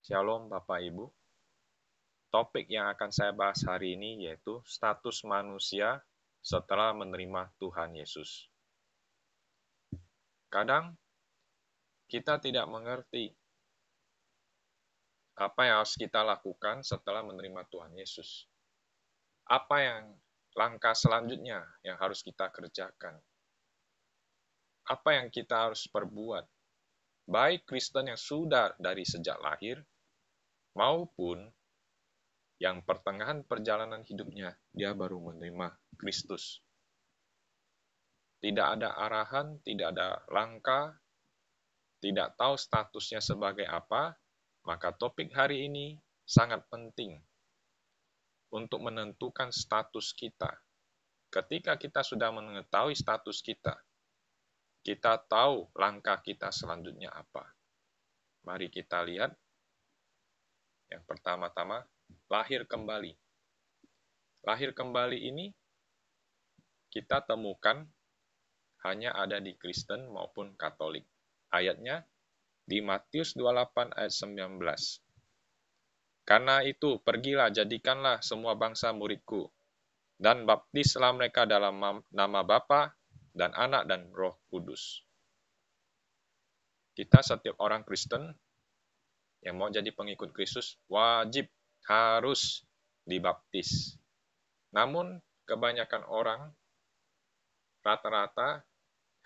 Shalom Bapak Ibu. Topik yang akan saya bahas hari ini yaitu status manusia setelah menerima Tuhan Yesus. Kadang kita tidak mengerti apa yang harus kita lakukan setelah menerima Tuhan Yesus. Apa yang langkah selanjutnya yang harus kita kerjakan? Apa yang kita harus perbuat? Baik Kristen yang sudah dari sejak lahir maupun yang pertengahan perjalanan hidupnya dia baru menerima Kristus. Tidak ada arahan, tidak ada langkah, tidak tahu statusnya sebagai apa, maka topik hari ini sangat penting untuk menentukan status kita. Ketika kita sudah mengetahui status kita tahu langkah kita selanjutnya apa. Mari kita lihat yang pertama-tama, lahir kembali. Lahir kembali ini kita temukan hanya ada di Kristen maupun Katolik. Ayatnya di Matius 28 ayat 19. Karena itu, pergilah, jadikanlah semua bangsa muridku, dan baptislah mereka dalam nama Bapa dan Anak dan Roh Kudus. Kita setiap orang Kristen yang mau jadi pengikut Kristus wajib harus dibaptis. Namun, kebanyakan orang rata-rata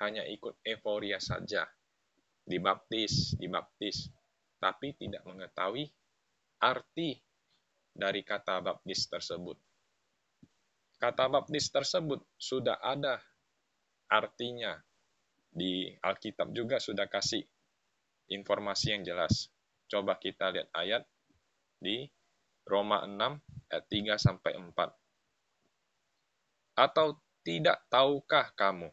hanya ikut euforia saja. Dibaptis, tapi tidak mengetahui arti dari kata baptis tersebut. Kata baptis tersebut sudah ada artinya. Di Alkitab juga sudah kasih informasi yang jelas. Coba kita lihat ayat di Roma 6 ayat 3-4. Atau tidak tahukah kamu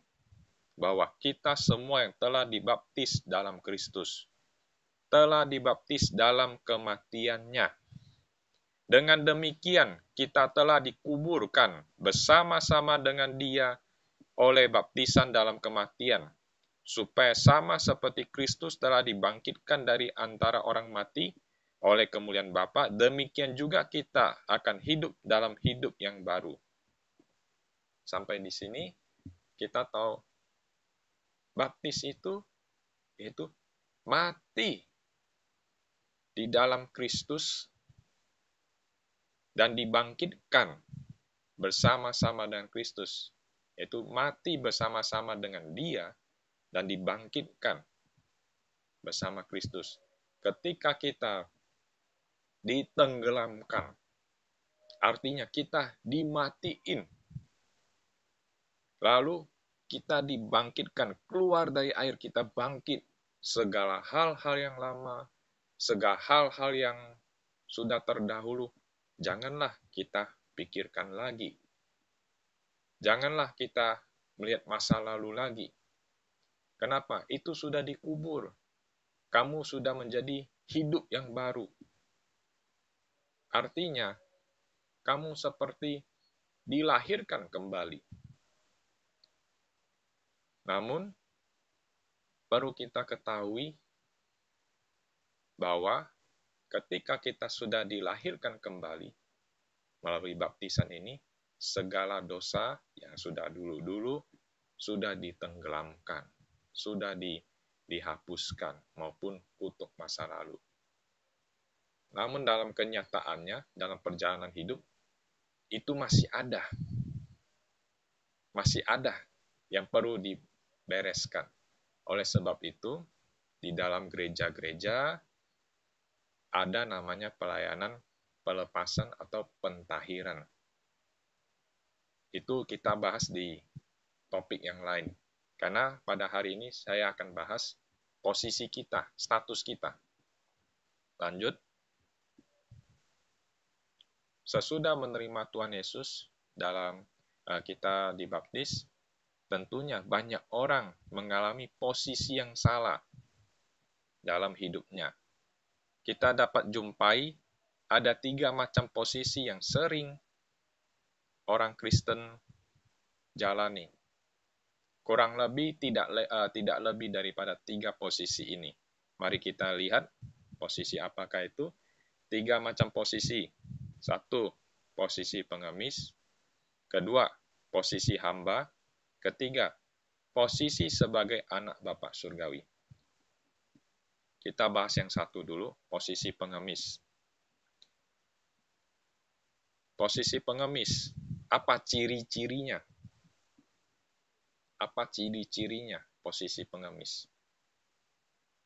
bahwa kita semua yang telah dibaptis dalam Kristus telah dibaptis dalam kematiannya. Dengan demikian, kita telah dikuburkan bersama-sama dengan Dia oleh baptisan dalam kematian, supaya sama seperti Kristus telah dibangkitkan dari antara orang mati oleh kemuliaan Bapa, demikian juga kita akan hidup dalam hidup yang baru. Sampai di sini kita tahu baptis itu mati di dalam Kristus dan dibangkitkan bersama-sama dengan Kristus. Yaitu mati bersama-sama dengan Dia dan dibangkitkan bersama Kristus. Ketika kita ditenggelamkan, artinya kita dimatiin. Lalu kita dibangkitkan, keluar dari air, kita bangkit. Segala hal-hal yang lama, segala hal-hal yang sudah terdahulu, janganlah kita pikirkan lagi. Janganlah kita melihat masa lalu lagi. Kenapa? Itu sudah dikubur. Kamu sudah menjadi hidup yang baru. Artinya, kamu seperti dilahirkan kembali. Namun, perlu kita ketahui bahwa ketika kita sudah dilahirkan kembali melalui baptisan ini, segala dosa yang sudah dulu-dulu sudah ditenggelamkan, sudah dihapuskan maupun kutuk masa lalu. Namun dalam kenyataannya, dalam perjalanan hidup, itu masih ada. Masih ada yang perlu dibereskan. Oleh sebab itu, di dalam gereja-gereja ada namanya pelayanan pelepasan atau pentahiran. Itu kita bahas di topik yang lain. Karena pada hari ini saya akan bahas posisi kita, status kita. Lanjut. Sesudah menerima Tuhan Yesus dalam kita dibaptis, tentunya banyak orang mengalami posisi yang salah dalam hidupnya. Kita dapat jumpai ada 3 macam posisi yang sering orang Kristen jalani. Kurang lebih tidak lebih daripada 3 posisi ini. Mari kita lihat Posisi apakah itu? 3 macam posisi. 1, posisi pengemis. 2, posisi hamba. 3, posisi sebagai anak Bapa surgawi. Kita bahas yang satu dulu, posisi pengemis. Posisi pengemis, apa ciri-cirinya? Apa ciri-cirinya posisi pengemis?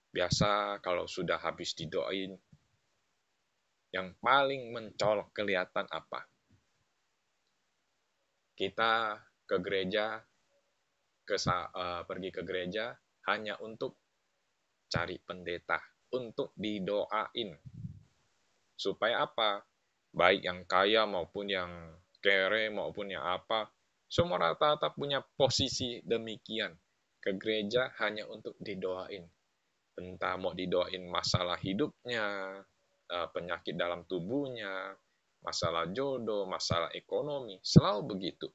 Biasa kalau sudah habis didoain, yang paling mencolok kelihatan apa? Kita ke gereja, pergi ke gereja hanya untuk cari pendeta, untuk didoain. Supaya apa? Baik yang kaya maupun yang kere maupun yang apa, semua rata-rata punya posisi demikian. Ke gereja hanya untuk didoain. Entah mau didoain masalah hidupnya, penyakit dalam tubuhnya, masalah jodoh, masalah ekonomi, selalu begitu.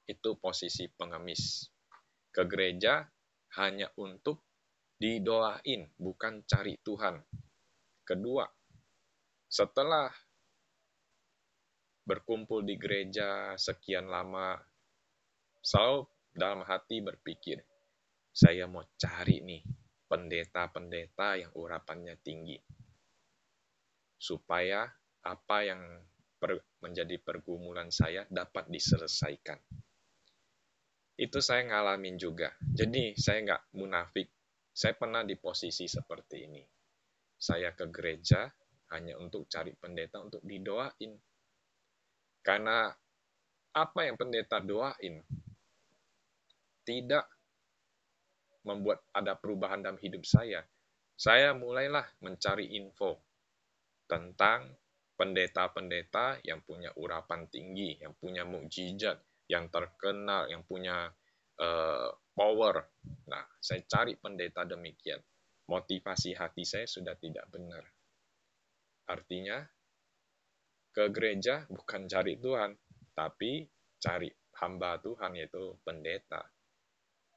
Itu posisi pengemis. Ke gereja hanya untuk didoain, bukan cari Tuhan. Kedua, setelah berkumpul di gereja sekian lama, selalu dalam hati berpikir, saya mau cari nih pendeta-pendeta yang urapannya tinggi. Supaya apa yang menjadi pergumulan saya dapat diselesaikan. Itu saya ngalamin juga. Jadi saya nggak munafik. Saya pernah di posisi seperti ini. Saya ke gereja hanya untuk cari pendeta untuk didoain. Karena apa yang pendeta doain tidak membuat ada perubahan dalam hidup saya. Saya mulailah mencari info tentang pendeta-pendeta yang punya urapan tinggi, yang punya mukjizat, yang terkenal, yang punya power. Nah, saya cari pendeta demikian. Motivasi hati saya sudah tidak benar. Artinya, ke gereja bukan cari Tuhan, tapi cari hamba Tuhan, yaitu pendeta.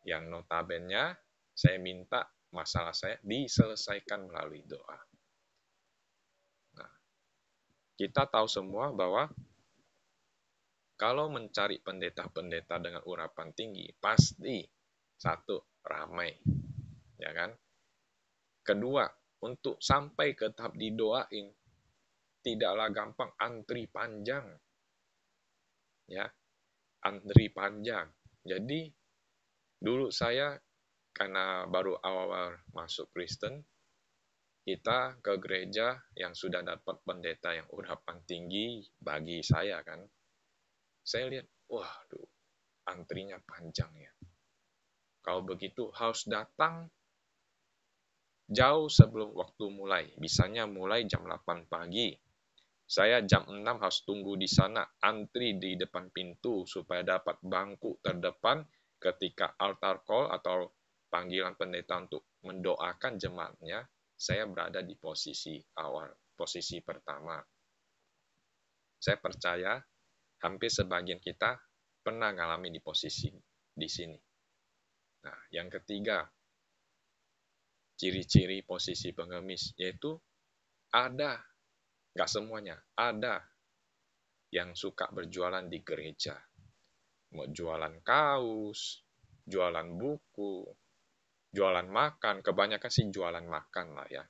Yang notabene saya minta masalah saya diselesaikan melalui doa. Nah, kita tahu semua bahwa kalau mencari pendeta-pendeta dengan urapan tinggi, pasti satu, ramai. Ya kan? Kedua, untuk sampai ke tahap didoain, tidaklah gampang, antri panjang. Ya, antri panjang. Jadi, dulu saya, karena baru awal-awal masuk Kristen, kita ke gereja yang sudah dapat pendeta yang urapan tinggi bagi saya kan. Saya lihat, waduh, antrinya panjang ya. Kalau begitu harus datang jauh sebelum waktu mulai. Bisanya mulai jam 8 pagi. Saya jam 6 harus tunggu di sana, antri di depan pintu supaya dapat bangku terdepan ketika altar call atau panggilan pendeta untuk mendoakan jemaatnya. Saya berada di posisi awal, posisi pertama. Saya percaya hampir sebagian kita pernah mengalami di posisi di sini. Nah, yang ketiga, ciri-ciri posisi pengemis, yaitu ada, nggak semuanya, ada yang suka berjualan di gereja. Mau jualan kaos, jualan buku, jualan makan, kebanyakan sih jualan makan lah ya.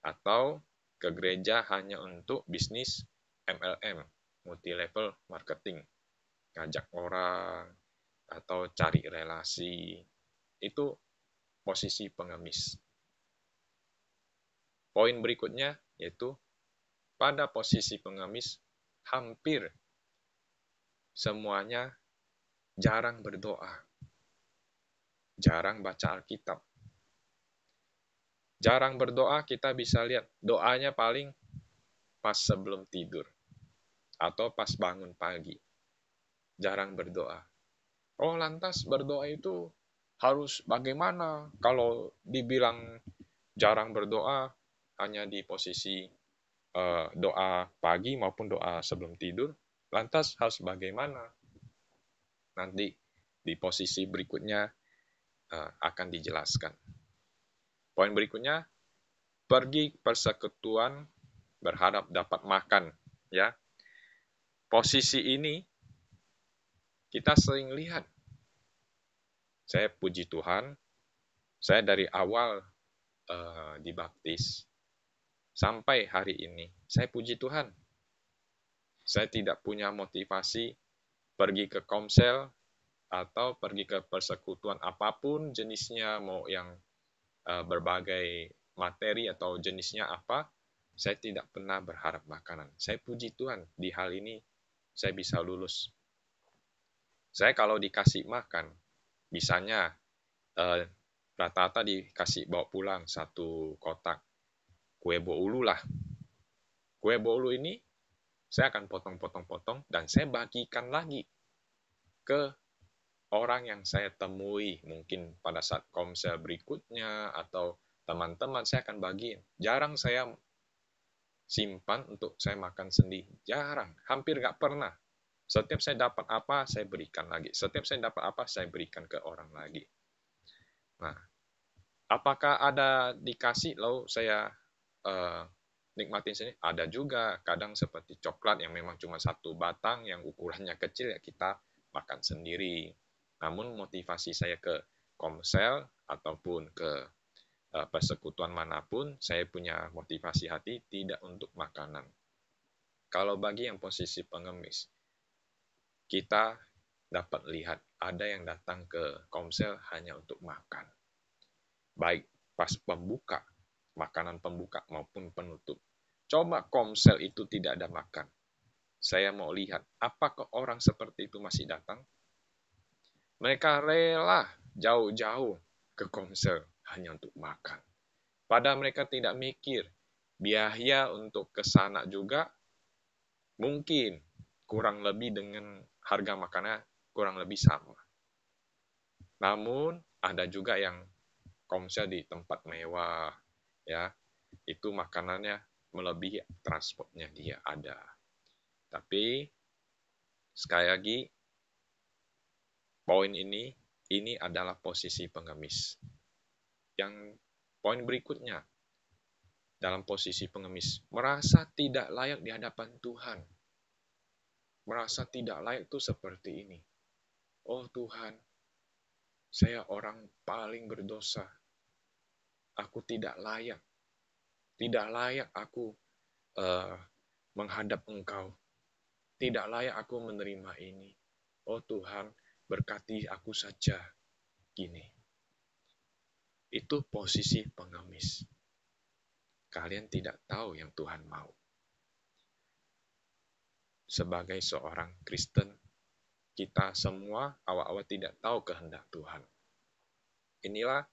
Atau ke gereja hanya untuk bisnis MLM, multi-level marketing. Ngajak orang, atau cari relasi. Itu posisi pengemis. Poin berikutnya yaitu pada posisi pengemis hampir semuanya jarang berdoa. Jarang baca Alkitab. Jarang berdoa kita bisa lihat doanya paling pas sebelum tidur atau pas bangun pagi. Jarang berdoa. Oh, lantas berdoa itu harus bagaimana? Kalau dibilang jarang berdoa hanya di posisi doa pagi maupun doa sebelum tidur, lantas harus bagaimana? Nanti di posisi berikutnya akan dijelaskan. Poin berikutnya, pergi persekutuan berharap dapat makan, ya. Posisi ini kita sering lihat. Saya puji Tuhan, saya dari awal dibaptis sampai hari ini, saya puji Tuhan. Saya tidak punya motivasi pergi ke komsel atau pergi ke persekutuan apapun jenisnya, mau yang berbagai materi atau jenisnya apa, saya tidak pernah berharap makanan. Saya puji Tuhan, di hal ini saya bisa lulus. Saya kalau dikasih makan, misalnya rata-rata dikasih bawa pulang satu kotak kue bolu lah. Kue bolu ini saya akan potong-potong-potong dan saya bagikan lagi ke orang yang saya temui, mungkin pada saat komsel berikutnya atau teman-teman saya akan bagiin. Jarang saya simpan untuk saya makan sendiri. Jarang, hampir nggak pernah. Setiap saya dapat apa, saya berikan lagi. Setiap saya dapat apa, saya berikan ke orang lagi. Nah, apakah ada dikasih lalu saya nikmatin sendiri? Ada juga, kadang seperti coklat yang memang cuma satu batang yang ukurannya kecil ya kita makan sendiri. Namun motivasi saya ke komsel ataupun ke persekutuan manapun, saya punya motivasi hati tidak untuk makanan. Kalau bagi yang posisi pengemis, kita dapat lihat ada yang datang ke komsel hanya untuk makan. Baik pas pembuka, makanan pembuka maupun penutup. Coba komsel itu tidak ada makan. Saya mau lihat, apakah orang seperti itu masih datang? Mereka rela jauh-jauh ke komsel hanya untuk makan. Padahal mereka tidak mikir, biaya untuk ke sana juga mungkin kurang lebih dengan harga makanan kurang lebih sama. Namun ada juga yang komsel di tempat mewah, ya itu makanannya melebihi transportnya dia ada. Tapi sekali lagi poin ini adalah posisi pengemis. Yang poin berikutnya dalam posisi pengemis, merasa tidak layak di hadapan Tuhan. Merasa tidak layak itu seperti ini. Oh Tuhan, saya orang paling berdosa. Aku tidak layak. Tidak layak aku menghadap Engkau. Tidak layak aku menerima ini. Oh Tuhan, berkati aku saja. Gini. Itu posisi pengemis. Kalian tidak tahu yang Tuhan mau. Sebagai seorang Kristen, kita semua awal-awal tidak tahu kehendak Tuhan. Inilah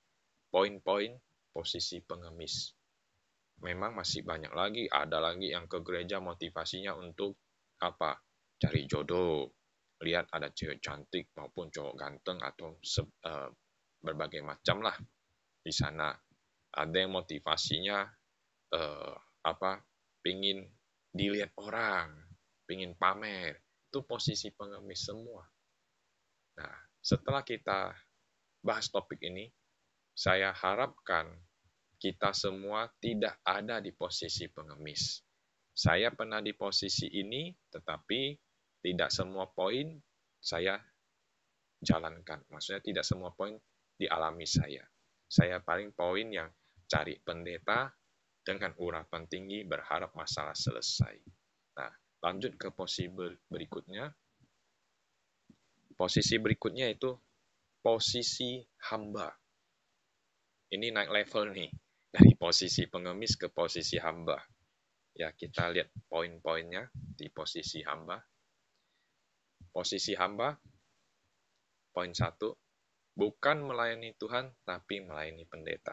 poin-poin posisi pengemis. Memang masih banyak lagi, ada lagi yang ke gereja motivasinya untuk apa? Cari jodoh. Lihat ada cewek cantik maupun cowok ganteng atau berbagai macam lah di sana. Ada yang motivasinya pingin dilihat orang, pingin pamer. Itu posisi pengemis semua. Nah, setelah kita bahas topik ini, saya harapkan kita semua tidak ada di posisi pengemis. Saya pernah di posisi ini, tetapi tidak semua poin saya jalankan. Maksudnya tidak semua poin dialami saya. Saya paling poin yang cari pendeta dengan urapan tinggi berharap masalah selesai. Nah, lanjut ke posisi berikutnya. Posisi berikutnya itu posisi hamba. Ini naik level nih. Dari posisi pengemis ke posisi hamba. Ya, kita lihat poin-poinnya di posisi hamba. Posisi hamba, poin 1, bukan melayani Tuhan, tapi melayani pendeta.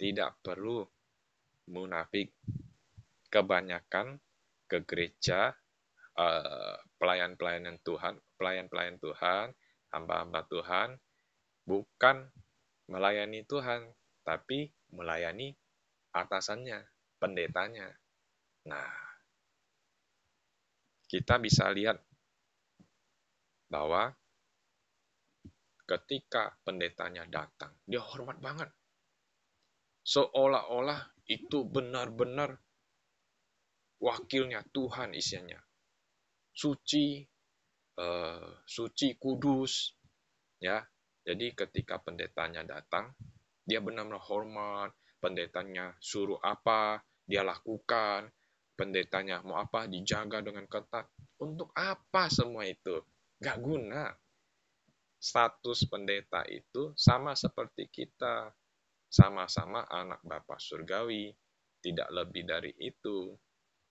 Tidak perlu munafik. Kebanyakan ke gereja, pelayan-pelayan Tuhan, hamba-hamba Tuhan, bukan melayani Tuhan, tapi melayani atasannya, pendetanya. Nah, kita bisa lihat bahwa ketika pendetanya datang, dia hormat banget. Seolah-olah itu benar-benar wakilnya Tuhan isinya. Suci, suci, kudus, ya. Jadi ketika pendetanya datang, dia benar-benar hormat, pendetanya suruh apa, dia lakukan, pendetanya mau apa, dijaga dengan ketat. Untuk apa semua itu? Gak guna. Status pendeta itu sama seperti kita, sama-sama anak Bapa Surgawi, tidak lebih dari itu.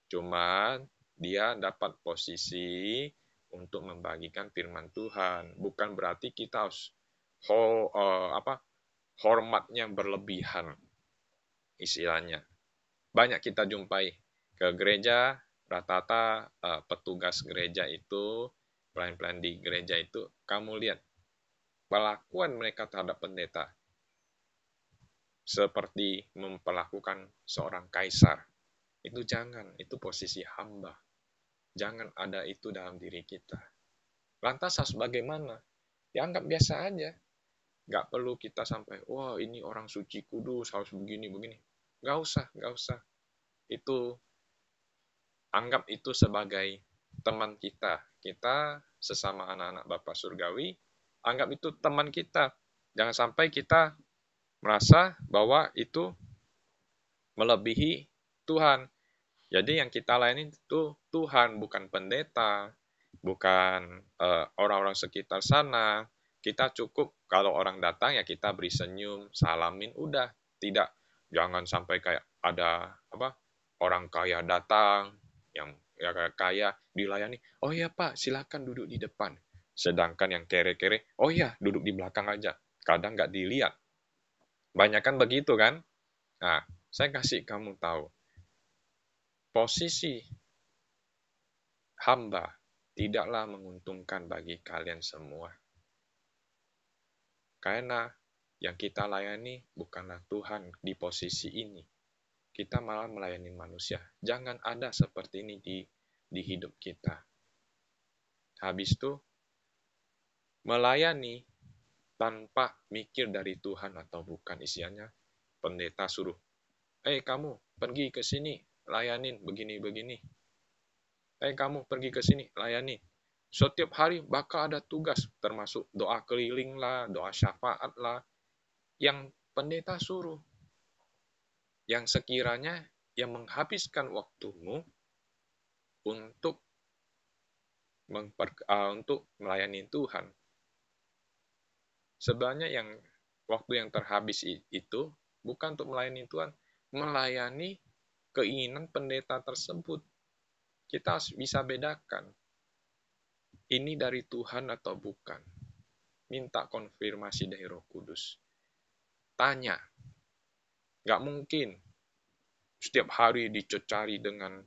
Cuman dia dapat posisi untuk membagikan firman Tuhan. Bukan berarti kita harus hormatnya berlebihan istilahnya. Banyak kita jumpai ke gereja, rata-rata petugas gereja itu, pelayan-pelayan di gereja itu, kamu lihat perlakuan mereka terhadap pendeta seperti memperlakukan seorang kaisar. Itu jangan, itu posisi hamba. Jangan ada itu dalam diri kita. Lantas harus bagaimana? Dianggap biasa aja. Gak perlu kita sampai, wah ini orang suci kudus, harus begini-begini. Gak usah, gak usah. Itu, anggap itu sebagai teman kita. Kita sesama anak-anak Bapa Surgawi, anggap itu teman kita. Jangan sampai kita merasa bahwa itu melebihi Tuhan. Jadi yang kita layani itu Tuhan, bukan pendeta, bukan orang-orang sekitar sana. Kita cukup kalau orang datang ya kita beri senyum, salamin, udah. Tidak, jangan sampai kayak ada orang kaya datang, yang ya kaya dilayani. Oh iya Pak, silakan duduk di depan. Sedangkan yang kere-kere, oh iya duduk di belakang aja. Kadang nggak dilihat. Banyak kan begitu kan? Nah, saya kasih kamu tahu. Posisi hamba tidaklah menguntungkan bagi kalian semua. Karena yang kita layani bukanlah Tuhan di posisi ini. Kita malah melayani manusia. Jangan ada seperti ini di hidup kita. Habis itu, melayani tanpa mikir dari Tuhan atau bukan isiannya. Pendeta suruh, kamu pergi ke sini, layanin begini-begini. Kamu pergi ke sini, layani. Setiap hari bakal ada tugas, termasuk doa keliling lah, doa syafaat lah, yang pendeta suruh. Yang sekiranya yang menghabiskan waktumu untuk untuk melayani Tuhan. Sebenarnya yang waktu yang terhabis itu bukan untuk melayani Tuhan, melayani keinginan pendeta tersebut. Kita harus bisa bedakan. Ini dari Tuhan atau bukan. Minta konfirmasi dari Roh Kudus. Tanya. Nggak mungkin setiap hari dicocari dengan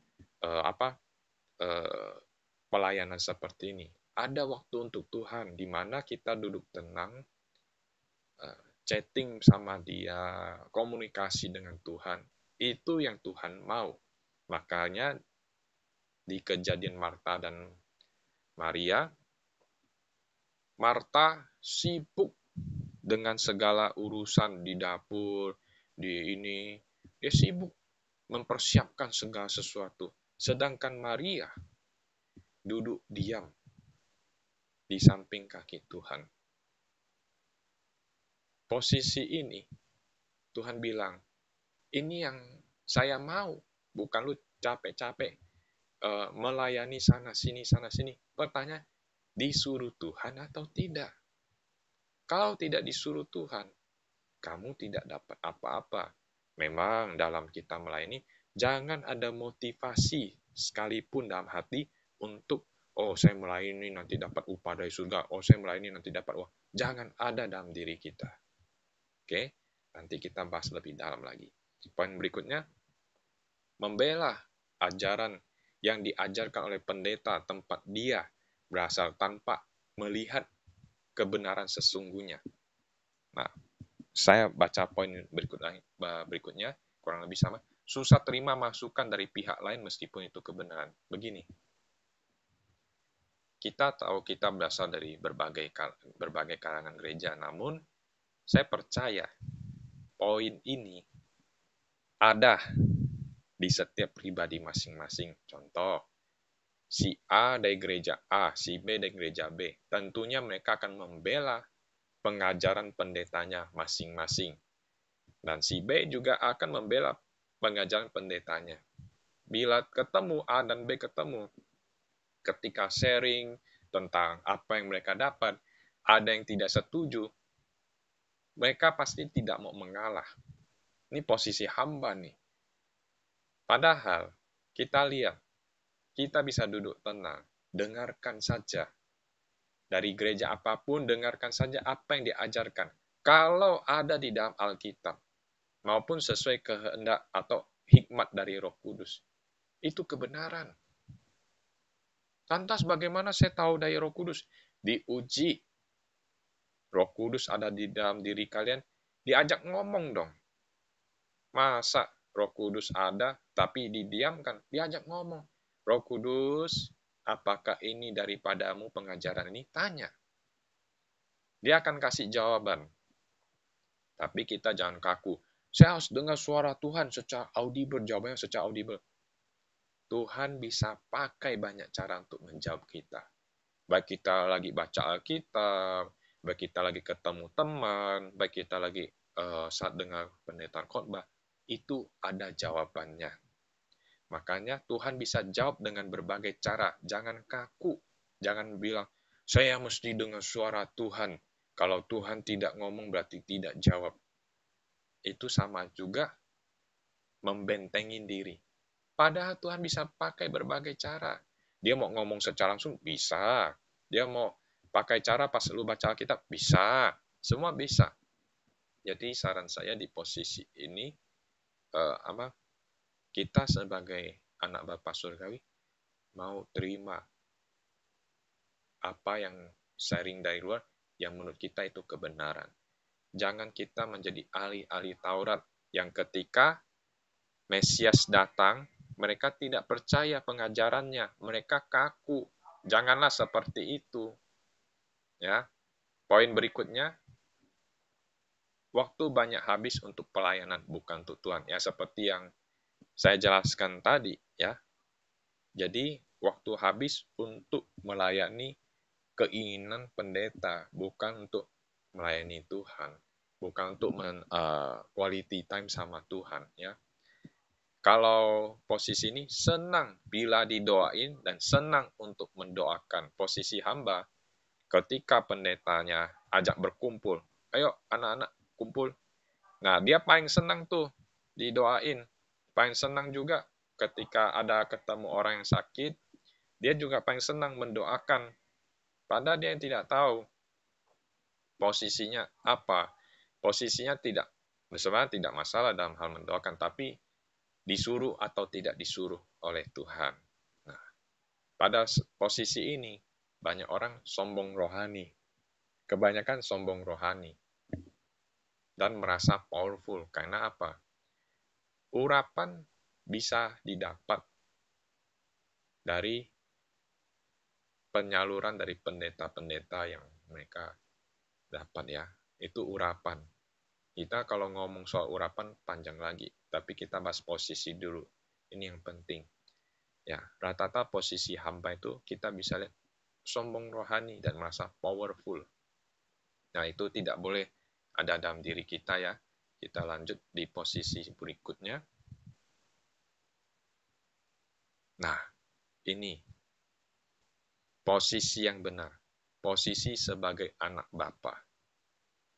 pelayanan seperti ini. Ada waktu untuk Tuhan, di mana kita duduk tenang, chatting sama dia, komunikasi dengan Tuhan. Itu yang Tuhan mau. Makanya di kejadian Marta dan Maria, Marta sibuk dengan segala urusan di dapur, di ini. Dia sibuk mempersiapkan segala sesuatu. Sedangkan Maria duduk diam di samping kaki Tuhan. Posisi ini, Tuhan bilang, ini yang saya mau, bukan lu capek-capek melayani sana-sini. Pertanyaan, disuruh Tuhan atau tidak? Kalau tidak disuruh Tuhan, kamu tidak dapat apa-apa. Memang dalam kita melayani, jangan ada motivasi sekalipun dalam hati untuk, oh saya melayani nanti dapat upah dari surga, oh saya melayani nanti dapat uang. Jangan ada dalam diri kita. Oke, nanti kita bahas lebih dalam lagi. Poin berikutnya, membela ajaran yang diajarkan oleh pendeta tempat dia berasal tanpa melihat kebenaran sesungguhnya. Nah, saya baca poin berikutnya, kurang lebih sama. Susah terima masukan dari pihak lain meskipun itu kebenaran. Begini, kita tahu kita berasal dari berbagai kalangan gereja, namun saya percaya poin ini ada di setiap pribadi masing-masing. Contoh, si A dari gereja A, si B dari gereja B. Tentunya mereka akan membela pengajaran pendetanya masing-masing. Dan si B juga akan membela pengajaran pendetanya. Bila ketemu, A dan B ketemu, ketika sharing tentang apa yang mereka dapat, ada yang tidak setuju, mereka pasti tidak mau mengalah. Ini posisi hamba nih. Padahal, kita lihat, kita bisa duduk tenang, dengarkan saja. Dari gereja apapun, dengarkan saja apa yang diajarkan. Kalau ada di dalam Alkitab, maupun sesuai kehendak atau hikmat dari Roh Kudus, itu kebenaran. Lantas bagaimana saya tahu dari Roh Kudus? Diuji. Roh Kudus ada di dalam diri kalian, diajak ngomong dong. Masa Roh Kudus ada tapi didiamkan? Diajak ngomong. Roh Kudus, apakah ini daripadamu pengajaran ini? Tanya. Dia akan kasih jawaban. Tapi kita jangan kaku. Saya harus dengar suara Tuhan secara audible, jawabannya secara audible. Tuhan bisa pakai banyak cara untuk menjawab kita. Baik kita lagi baca Alkitab, baik kita lagi ketemu teman, baik kita lagi saat dengar pendeta khotbah, itu ada jawabannya. Makanya Tuhan bisa jawab dengan berbagai cara. Jangan kaku, jangan bilang, saya mesti dengar suara Tuhan. Kalau Tuhan tidak ngomong berarti tidak jawab. Itu sama juga membentengin diri. Padahal Tuhan bisa pakai berbagai cara. Dia mau ngomong secara langsung, bisa. Dia mau pakai cara pas lu baca Alkitab, bisa. Semua bisa. Jadi saran saya di posisi ini, kita sebagai anak Bapa Surgawi, mau terima apa yang sharing dari luar, yang menurut kita itu kebenaran. Jangan kita menjadi ahli-ahli Taurat, yang ketika Mesias datang, mereka tidak percaya pengajarannya, mereka kaku. Janganlah seperti itu. Ya. Poin berikutnya, waktu banyak habis untuk pelayanan, bukan untuk Tuhan. Ya, seperti yang saya jelaskan tadi, ya. Jadi, waktu habis untuk melayani keinginan pendeta, bukan untuk melayani Tuhan, bukan untuk quality time sama Tuhan, ya. Kalau posisi ini senang bila didoain dan senang untuk mendoakan. Posisi hamba ketika pendetanya ajak berkumpul. Ayo anak-anak kumpul. Nah, dia paling senang tuh didoain. Paling senang juga ketika ada ketemu orang yang sakit, dia juga paling senang mendoakan. Padahal dia yang tidak tahu posisinya apa. Posisinya sebenarnya tidak masalah dalam hal mendoakan, tapi disuruh atau tidak disuruh oleh Tuhan. Nah, pada posisi ini, banyak orang sombong rohani. Kebanyakan sombong rohani. Dan merasa powerful. Karena apa? Urapan bisa didapat dari penyaluran dari pendeta-pendeta yang mereka dapat, ya. Itu urapan. Kita kalau ngomong soal urapan panjang lagi, tapi kita bahas posisi dulu. Ini yang penting. Ya, rata-rata posisi hamba itu kita bisa lihat sombong rohani dan merasa powerful. Nah, itu tidak boleh ada dalam diri kita, ya. Kita lanjut di posisi berikutnya. Nah, ini posisi yang benar. Posisi sebagai anak Bapa.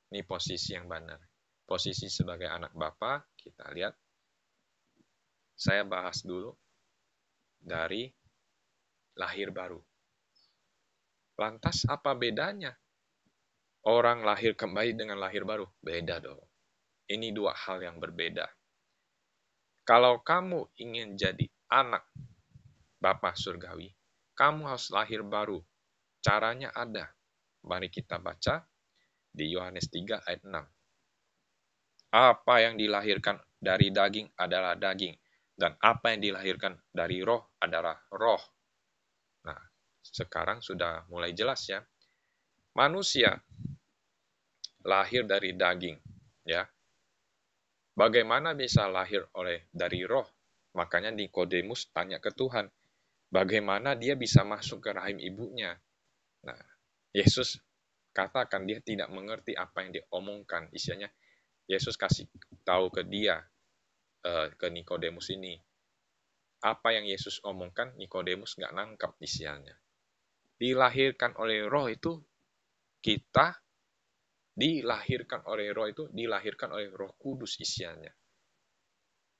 Ini posisi yang benar. Posisi sebagai anak Bapa, kita lihat. Saya bahas dulu dari lahir baru. Lantas apa bedanya? Orang lahir kembali dengan lahir baru? Beda dong. Ini dua hal yang berbeda. Kalau kamu ingin jadi anak Bapa Surgawi, kamu harus lahir baru. Caranya ada. Mari kita baca di Yohanes 3 ayat 6. Apa yang dilahirkan dari daging adalah daging, dan apa yang dilahirkan dari roh adalah roh. Nah, sekarang sudah mulai jelas, ya. Manusia lahir dari daging, ya. Bagaimana bisa lahir dari roh? Makanya Nikodemus tanya ke Tuhan, bagaimana dia bisa masuk ke rahim ibunya? Nah, Yesus katakan dia tidak mengerti apa yang diomongkan. Isinya Yesus kasih tahu ke dia, ke Nikodemus ini. Apa yang Yesus omongkan, Nikodemus nggak nangkap isinya. Dilahirkan oleh roh itu, kita dilahirkan oleh roh itu, dilahirkan oleh Roh Kudus isinya.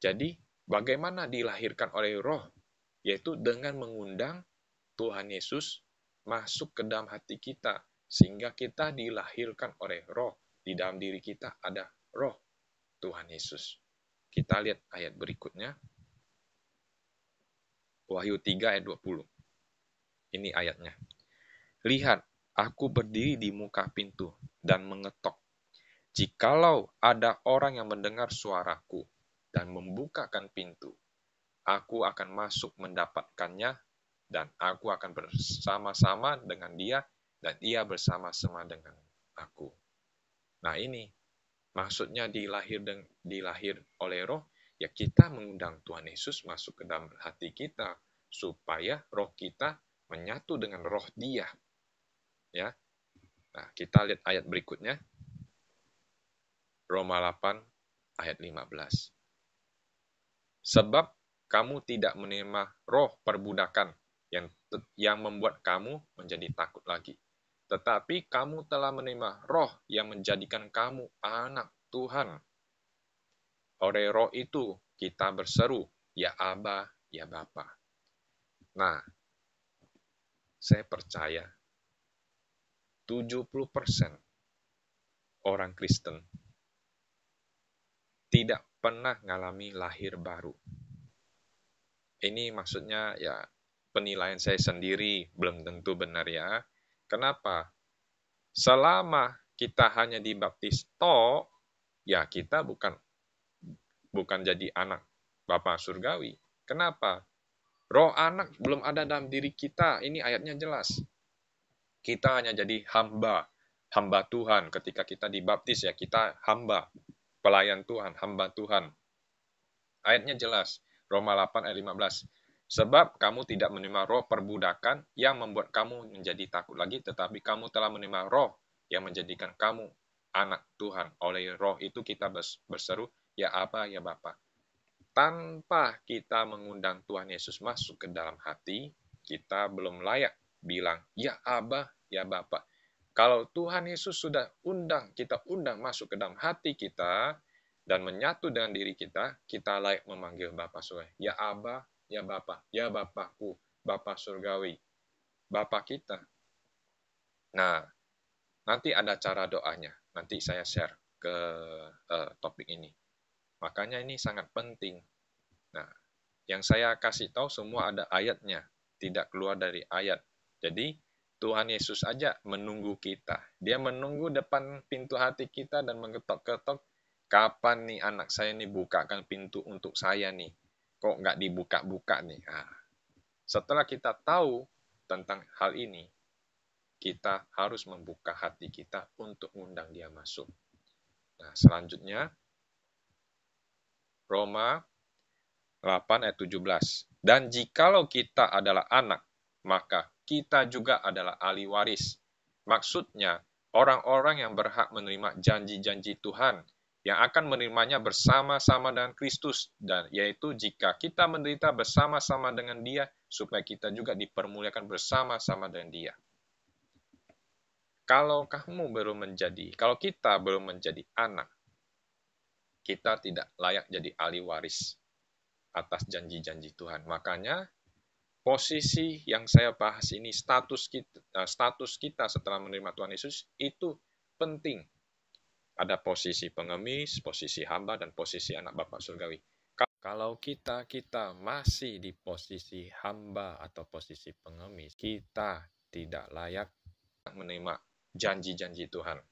Jadi, bagaimana dilahirkan oleh roh? Yaitu dengan mengundang Tuhan Yesus masuk ke dalam hati kita, sehingga kita dilahirkan oleh roh. Di dalam diri kita ada roh Tuhan Yesus. Kita lihat ayat berikutnya. Wahyu 3 ayat 20. Ini ayatnya. Lihat, aku berdiri di muka pintu dan mengetok. Jikalau ada orang yang mendengar suaraku dan membukakan pintu, aku akan masuk mendapatkannya dan aku akan bersama-sama dengan dia dan ia bersama-sama dengan aku. Nah ini maksudnya dilahir oleh roh, ya kita mengundang Tuhan Yesus masuk ke dalam hati kita supaya roh kita menyatu dengan roh Dia. Ya. Nah, kita lihat ayat berikutnya. Roma 8 ayat 15. Sebab kamu tidak menerima roh perbudakan yang membuat kamu menjadi takut lagi. Tetapi kamu telah menerima roh yang menjadikan kamu anak Tuhan. Oleh roh itu kita berseru, ya Aba, ya Bapa. Nah, saya percaya 70% orang Kristen tidak pernah mengalami lahir baru. Ini maksudnya ya penilaian saya sendiri, belum tentu benar ya. Kenapa? Selama kita hanya dibaptis ya kita bukan jadi anak Bapa surgawi. Kenapa? Roh anak belum ada dalam diri kita. Ini ayatnya jelas. Kita hanya jadi hamba Tuhan. Ketika kita dibaptis ya kita hamba, pelayan Tuhan, hamba Tuhan. Ayatnya jelas. Roma 8 ayat 15. Sebab kamu tidak menerima roh perbudakan yang membuat kamu menjadi takut lagi, tetapi kamu telah menerima roh yang menjadikan kamu anak Tuhan. Oleh roh itu kita berseru, ya Aba, ya Bapa. Tanpa kita mengundang Tuhan Yesus masuk ke dalam hati, kita belum layak bilang, ya Aba, ya Bapa. Kalau Tuhan Yesus sudah kita undang masuk ke dalam hati kita, dan menyatu dengan diri kita, kita layak memanggil Bapa surgawi. Ya Aba, ya Bapa, ya Bapakku, Bapa surgawi, Bapa kita. Nah, nanti ada cara doanya. Nanti saya share ke topik ini. Makanya ini sangat penting. Nah, yang saya kasih tahu semua ada ayatnya, tidak keluar dari ayat. Jadi, Tuhan Yesus aja menunggu kita. Dia menunggu depan pintu hati kita dan mengetok-ketok, kapan nih anak saya nih bukakan pintu untuk saya nih? Kok nggak dibuka-buka nih? Nah, setelah kita tahu tentang hal ini, kita harus membuka hati kita untuk mengundang dia masuk. Nah, selanjutnya, Roma 8 ayat 17. Dan jikalau kita adalah anak, maka kita juga adalah ahli waris. Maksudnya, orang-orang yang berhak menerima janji-janji Tuhan, yang akan menerimanya bersama-sama dengan Kristus, dan yaitu jika kita menderita bersama-sama dengan Dia, supaya kita juga dipermuliakan bersama-sama dengan Dia. Kalau kita belum menjadi anak, kita tidak layak jadi ahli waris atas janji-janji Tuhan. Makanya posisi yang saya bahas ini, status kita setelah menerima Tuhan Yesus itu penting. Ada posisi pengemis, posisi hamba, dan posisi anak Bapa surgawi. Kalau kita masih di posisi hamba atau posisi pengemis, kita tidak layak menerima janji-janji Tuhan.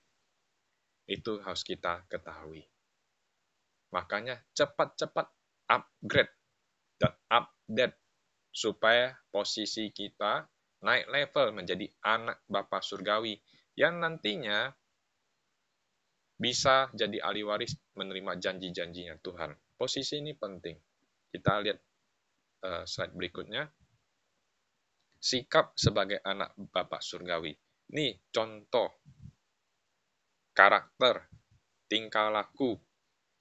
Itu harus kita ketahui. Makanya cepat-cepat upgrade dan update supaya posisi kita naik level menjadi anak Bapa surgawi yang nantinya bisa jadi ahli waris menerima janji-janjinya Tuhan. Posisi ini penting. Kita lihat slide berikutnya. Sikap sebagai anak Bapa Surgawi. Ini contoh karakter, tingkah laku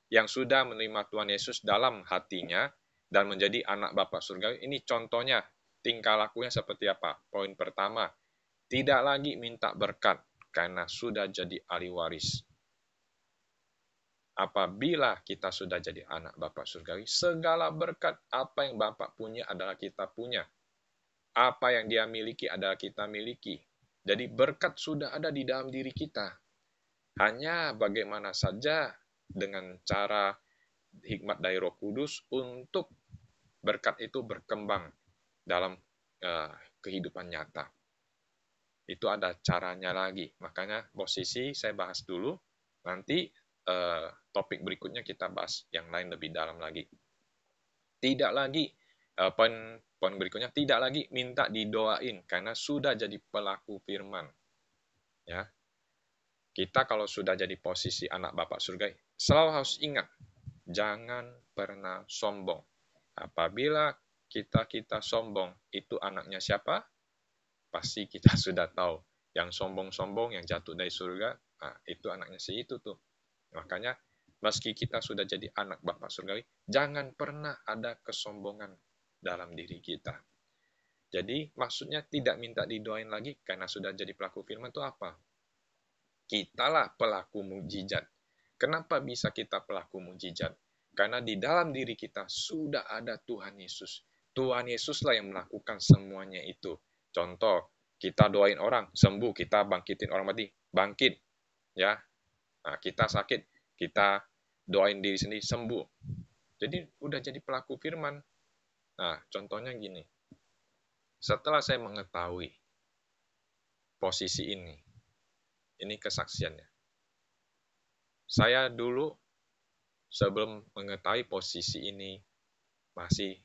yang sudah menerima Tuhan Yesus dalam hatinya dan menjadi anak Bapa Surgawi. Ini contohnya, tingkah lakunya seperti apa? Poin pertama, tidak lagi minta berkat karena sudah jadi ahli waris. Apabila kita sudah jadi anak Bapa Surgawi, segala berkat apa yang Bapa punya adalah kita punya. Apa yang Dia miliki adalah kita miliki. Jadi berkat sudah ada di dalam diri kita. Hanya bagaimana saja dengan cara hikmat dari Roh Kudus untuk berkat itu berkembang dalam kehidupan nyata. Itu ada caranya lagi. Makanya posisi saya bahas dulu. Nanti topik berikutnya kita bahas yang lain lebih dalam lagi. Tidak lagi poin berikutnya, tidak lagi minta didoain karena sudah jadi pelaku firman. Ya. Kita kalau sudah jadi posisi anak Bapa Surgawi, selalu harus ingat, jangan pernah sombong. Apabila kita sombong, itu anaknya siapa? Pasti kita sudah tahu. Yang sombong-sombong, yang jatuh dari surga, itu anaknya si itu tuh. Makanya, meski kita sudah jadi anak Bapa Surgawi, jangan pernah ada kesombongan dalam diri kita. Jadi maksudnya tidak minta didoain lagi karena sudah jadi pelaku firman itu apa? Kitalah pelaku mukjizat. Kenapa bisa kita pelaku mukjizat? Karena di dalam diri kita sudah ada Tuhan Yesus. Tuhan Yesuslah yang melakukan semuanya itu. Contoh, kita doain orang sembuh, kita bangkitin orang mati, bangkit. Ya, nah, kita sakit, kita doain diri sendiri sembuh. Jadi udah jadi pelaku firman. Nah, contohnya gini. Setelah saya mengetahui posisi ini kesaksiannya. Saya dulu sebelum mengetahui posisi ini masih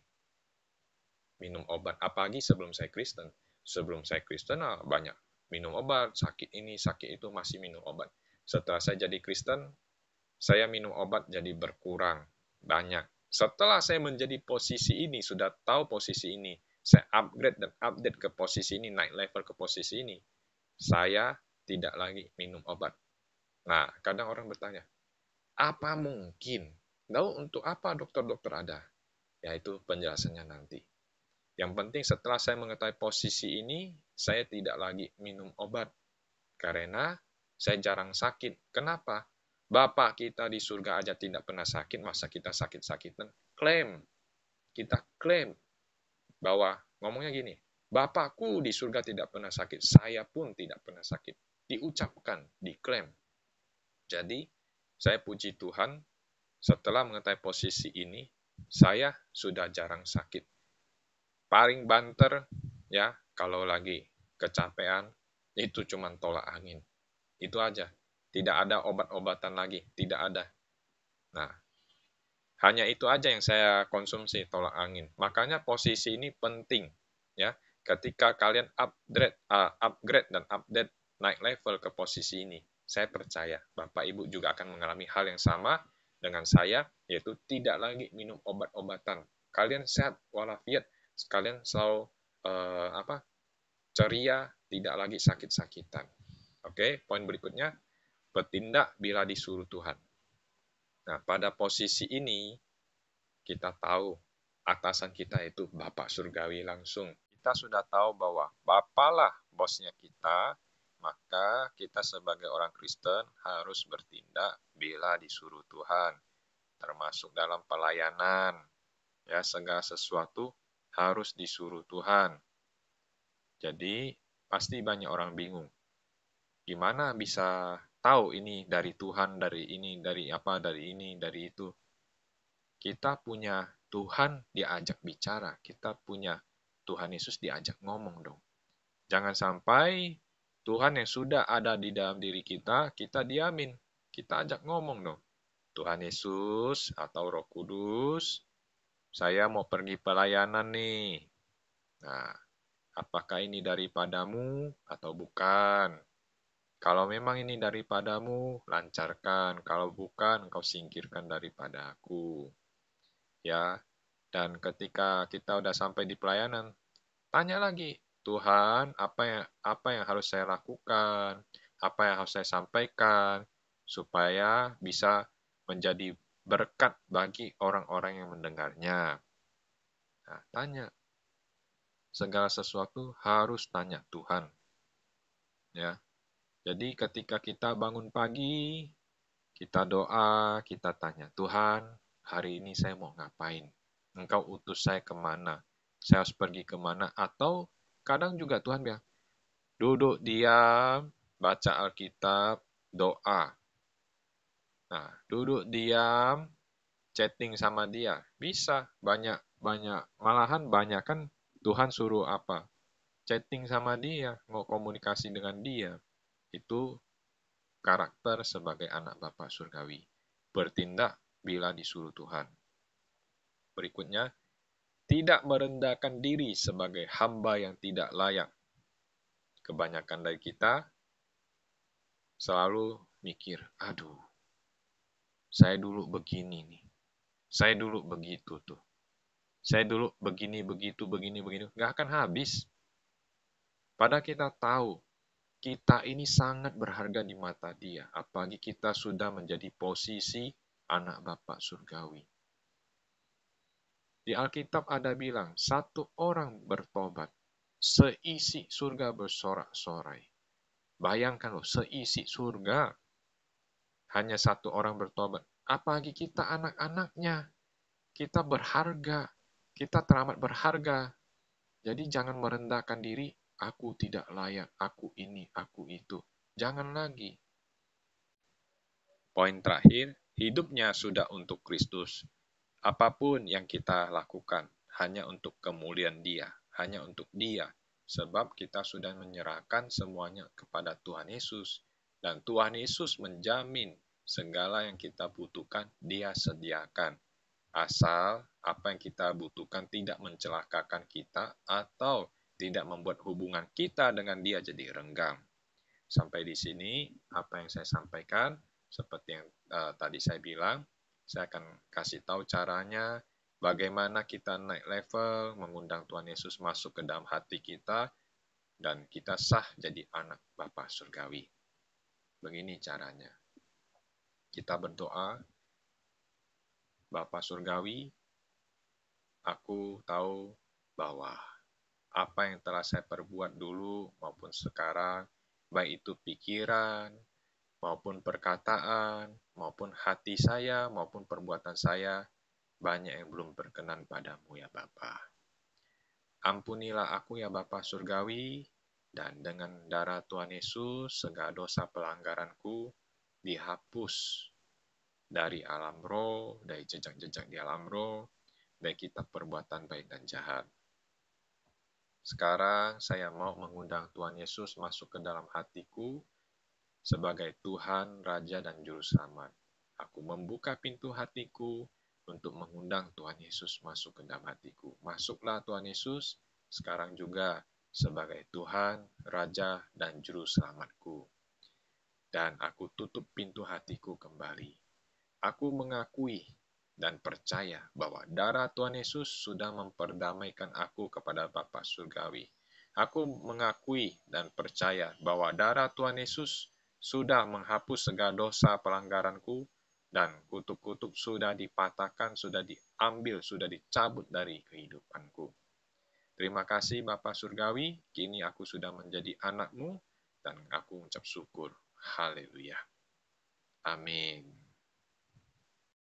minum obat. Apalagi sebelum saya Kristen. Sebelum saya Kristen banyak minum obat, sakit ini, sakit itu masih minum obat. Setelah saya jadi Kristen, saya minum obat jadi berkurang banyak. Setelah saya menjadi posisi ini, sudah tahu posisi ini, saya upgrade dan update ke posisi ini, naik level ke posisi ini, saya tidak lagi minum obat. Nah, kadang orang bertanya, apa mungkin? Lalu untuk apa dokter-dokter ada? Yaitu penjelasannya nanti. Yang penting setelah saya mengetahui posisi ini, saya tidak lagi minum obat. Karena saya jarang sakit. Kenapa? Bapak kita di surga aja tidak pernah sakit, masa kita sakit-sakitan? Klaim. Kita klaim bahwa ngomongnya gini, Bapakku di surga tidak pernah sakit, saya pun tidak pernah sakit. Diucapkan, diklaim. Jadi, saya puji Tuhan, setelah mengetahui posisi ini, saya sudah jarang sakit. Paling banter, ya, kalau lagi kecapean, itu cuma tolak angin. Itu aja. Tidak ada obat-obatan lagi, tidak ada. Nah, hanya itu aja yang saya konsumsi, tolak angin. Makanya posisi ini penting, ya. Ketika kalian upgrade dan update naik level ke posisi ini, saya percaya Bapak Ibu juga akan mengalami hal yang sama dengan saya, yaitu tidak lagi minum obat-obatan. Kalian sehat walafiat, kalian selalu ceria, tidak lagi sakit-sakitan. Oke, poin berikutnya, bertindak bila disuruh Tuhan. Nah, pada posisi ini, kita tahu atasan kita itu Bapak Surgawi langsung. Kita sudah tahu bahwa Bapaklah bosnya kita, maka kita sebagai orang Kristen harus bertindak bila disuruh Tuhan, termasuk dalam pelayanan. Ya, segala sesuatu harus disuruh Tuhan. Jadi, pasti banyak orang bingung. Gimana bisa tahu ini dari Tuhan, dari ini, dari apa, dari ini, dari itu. Kita punya Tuhan diajak bicara, kita punya Tuhan Yesus diajak ngomong dong. Jangan sampai Tuhan yang sudah ada di dalam diri kita, kita diamin. Kita ajak ngomong dong. Tuhan Yesus atau Roh Kudus, saya mau pergi pelayanan nih. Nah, apakah ini daripadamu atau bukan? Kalau memang ini daripadamu, lancarkan. Kalau bukan, engkau singkirkan daripada aku. Ya, dan ketika kita udah sampai di pelayanan, tanya lagi, Tuhan, apa yang harus saya lakukan? Apa yang harus saya sampaikan supaya bisa menjadi berkat bagi orang-orang yang mendengarnya? Nah, tanya. Segala sesuatu harus tanya Tuhan. Ya. Jadi ketika kita bangun pagi, kita doa, kita tanya, Tuhan, hari ini saya mau ngapain? Engkau utus saya kemana? Saya harus pergi kemana? Atau kadang juga Tuhan bilang, duduk diam, baca Alkitab, doa. Nah, duduk diam, chatting sama dia. Bisa, banyak. Malahan banyak kan Tuhan suruh apa? Chatting sama dia, mau komunikasi dengan dia. Itu karakter sebagai anak Bapa Surgawi. Bertindak bila disuruh Tuhan. Berikutnya, tidak merendahkan diri sebagai hamba yang tidak layak. Kebanyakan dari kita selalu mikir, aduh, saya dulu begini nih. Saya dulu begitu tuh. Saya dulu begini, begitu, begini, begini. Nggak akan habis. Padahal kita tahu, kita ini sangat berharga di mata Dia. Apalagi kita sudah menjadi posisi anak Bapa Surgawi. Di Alkitab ada bilang, satu orang bertobat, seisi surga bersorak-sorai. Bayangkan loh, seisi surga, hanya satu orang bertobat. Apalagi kita anak-anaknya, kita berharga, kita teramat berharga. Jadi jangan merendahkan diri, aku tidak layak, aku ini, aku itu. Jangan lagi. Poin terakhir, hidupnya sudah untuk Kristus. Apapun yang kita lakukan, hanya untuk kemuliaan Dia, hanya untuk Dia. Sebab kita sudah menyerahkan semuanya kepada Tuhan Yesus. Dan Tuhan Yesus menjamin segala yang kita butuhkan, Dia sediakan. Asal apa yang kita butuhkan tidak mencelakakan kita atau tidak membuat hubungan kita dengan Dia jadi renggang. Sampai di sini apa yang saya sampaikan, seperti yang tadi saya bilang, saya akan kasih tahu caranya bagaimana kita naik level, mengundang Tuhan Yesus masuk ke dalam hati kita, dan kita sah jadi anak Bapa Surgawi. Begini caranya. Kita berdoa, Bapa Surgawi, aku tahu bahwa apa yang telah saya perbuat dulu maupun sekarang, baik itu pikiran, maupun perkataan, maupun hati saya, maupun perbuatan saya, banyak yang belum berkenan padamu ya Bapa. Ampunilah aku ya Bapa Surgawi, dan dengan darah Tuhan Yesus, segala dosa pelanggaranku dihapus dari alam roh, dari jejak-jejak di alam roh, dari kitab perbuatan baik dan jahat. Sekarang saya mau mengundang Tuhan Yesus masuk ke dalam hatiku, sebagai Tuhan, Raja, dan Juru Selamat. Aku membuka pintu hatiku untuk mengundang Tuhan Yesus masuk ke dalam hatiku. Masuklah Tuhan Yesus sekarang juga sebagai Tuhan, Raja, dan Juru Selamatku. Dan aku tutup pintu hatiku kembali. Aku mengakui dan percaya bahwa darah Tuhan Yesus sudah memperdamaikan aku kepada Bapa Surgawi. Aku mengakui dan percaya bahwa darah Tuhan Yesus sudah menghapus segala dosa pelanggaranku, dan kutuk-kutuk sudah dipatahkan, sudah diambil, sudah dicabut dari kehidupanku. Terima kasih Bapa Surgawi, kini aku sudah menjadi anak-Mu, dan aku mengucap syukur. Haleluya. Amin.